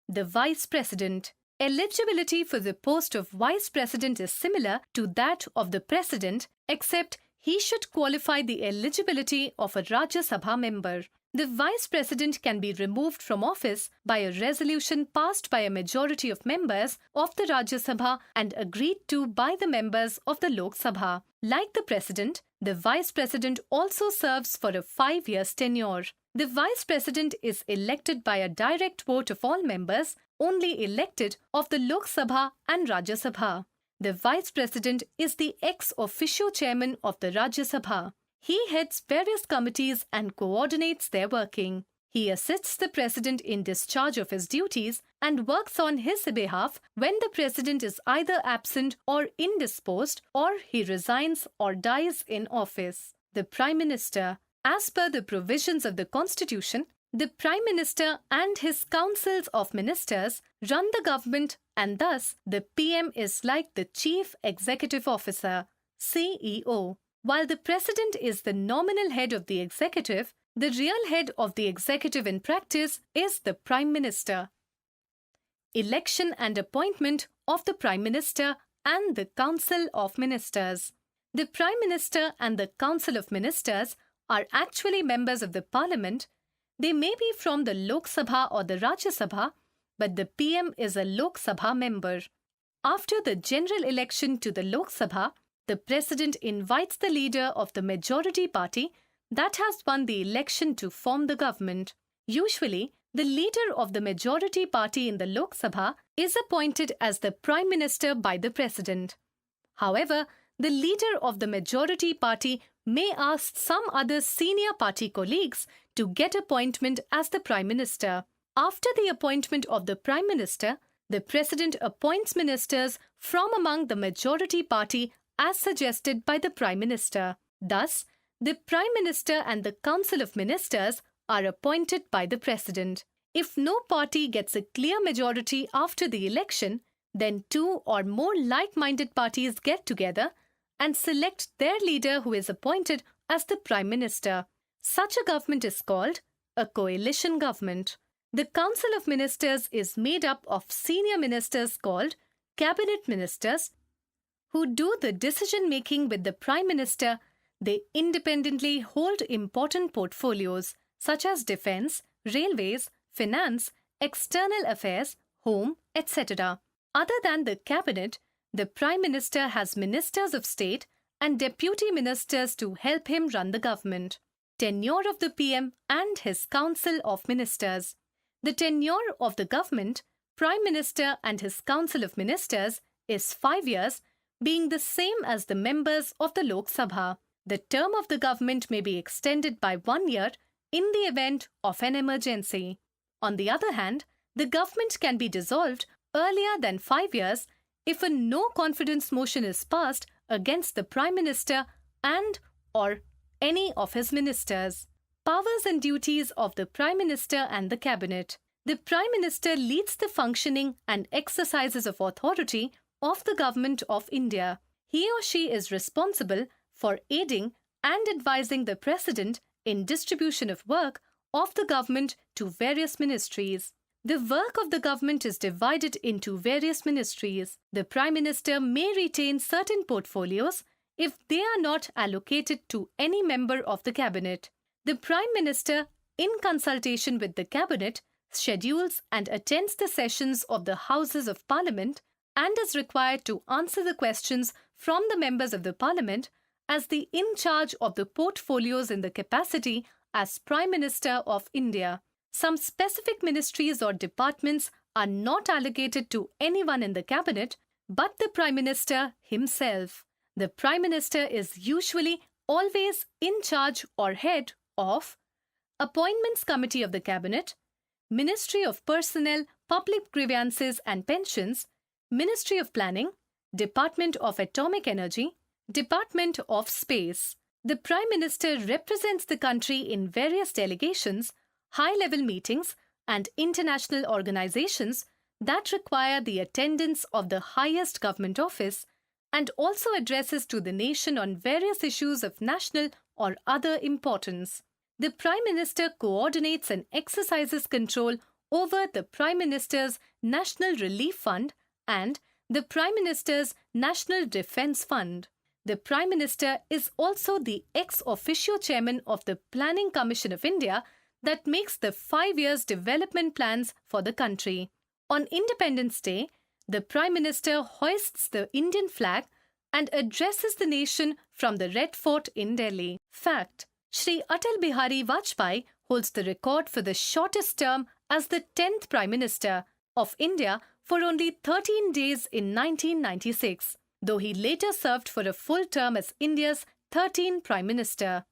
The Vice President. Eligibility for the post of Vice President is similar to that of the President, except he should qualify the eligibility of a Rajya Sabha member. The Vice President can be removed from office by a resolution passed by a majority of members of the Rajya Sabha and agreed to by the members of the Lok Sabha. Like the President, the Vice President also serves for a 5-year tenure. The Vice President is elected by a direct vote of all members, only elected of the Lok Sabha and Rajya Sabha. The Vice President is the ex officio chairman of the Rajya Sabha. He heads various committees and coordinates their working. He assists the President in discharge of his duties and works on his behalf when the President is either absent or indisposed, or he resigns or dies in office. The Prime Minister. As per the provisions of the Constitution, the Prime Minister and his councils of ministers run the government, and thus the PM is like the Chief Executive Officer, CEO. While the President is the nominal head of the executive, the real head of the executive in practice is the Prime Minister. Election and appointment of the Prime Minister and the Council of Ministers. The Prime Minister and the Council of Ministers are actually members of the Parliament. They may be from the Lok Sabha or the Rajya Sabha, but the PM is a Lok Sabha member. After the general election to the Lok Sabha, the President invites the leader of the majority party that has won the election to form the government. Usually, the leader of the majority party in the Lok Sabha is appointed as the Prime Minister by the President. However, the leader of the majority party may ask some other senior party colleagues to get appointment as the Prime Minister. After the appointment of the Prime Minister, the President appoints ministers from among the majority party as suggested by the Prime Minister. Thus, the Prime Minister and the Council of Ministers are appointed by the President. If no party gets a clear majority after the election, then 2 or more like-minded parties get together and select their leader who is appointed as the Prime Minister. Such a government is called a coalition government. The Council of Ministers is made up of senior ministers called cabinet ministers who do the decision-making with the Prime Minister. They independently hold important portfolios such as defense, railways, finance, external affairs, home, etc. Other than the cabinet, the Prime Minister has ministers of state and deputy ministers to help him run the government. Tenure of the PM and his Council of Ministers. The tenure of the government, Prime Minister and his Council of Ministers is 5 years, being the same as the members of the Lok Sabha. The term of the government may be extended by 1 year in the event of an emergency. On the other hand, the government can be dissolved earlier than 5 years if a no-confidence motion is passed against the Prime Minister and/or any of his ministers. Powers and duties of the Prime Minister and the Cabinet. The Prime Minister leads the functioning and exercises of authority of the Government of India. He or she is responsible for aiding and advising the President in distribution of work of the government to various ministries. The work of the government is divided into various ministries. The Prime Minister may retain certain portfolios if they are not allocated to any member of the Cabinet. The Prime Minister, in consultation with the Cabinet, schedules and attends the sessions of the Houses of Parliament and is required to answer the questions from the members of the Parliament as the in charge of the portfolios in the capacity as Prime Minister of India. Some specific ministries or departments are not allocated to anyone in the Cabinet but the Prime Minister himself. The Prime Minister is usually always in charge or head of Appointments Committee of the Cabinet, Ministry of Personnel, Public Grievances and Pensions, Ministry of Planning, Department of Atomic Energy, Department of Space. The Prime Minister represents the country in various delegations, high-level meetings, and international organizations that require the attendance of the highest government office, and also addresses to the nation on various issues of national or other importance. The Prime Minister coordinates and exercises control over the Prime Minister's National Relief Fund and the Prime Minister's National Defence Fund. The Prime Minister is also the ex officio chairman of the Planning Commission of India that makes the 5 years development plans for the country. On Independence Day, the Prime Minister hoists the Indian flag and addresses the nation from the Red Fort in Delhi. Fact: Shri Atal Bihari Vajpayee holds the record for the shortest term as the 10th Prime Minister of India for only 13 days in 1996, though he later served for a full term as India's 13th Prime Minister.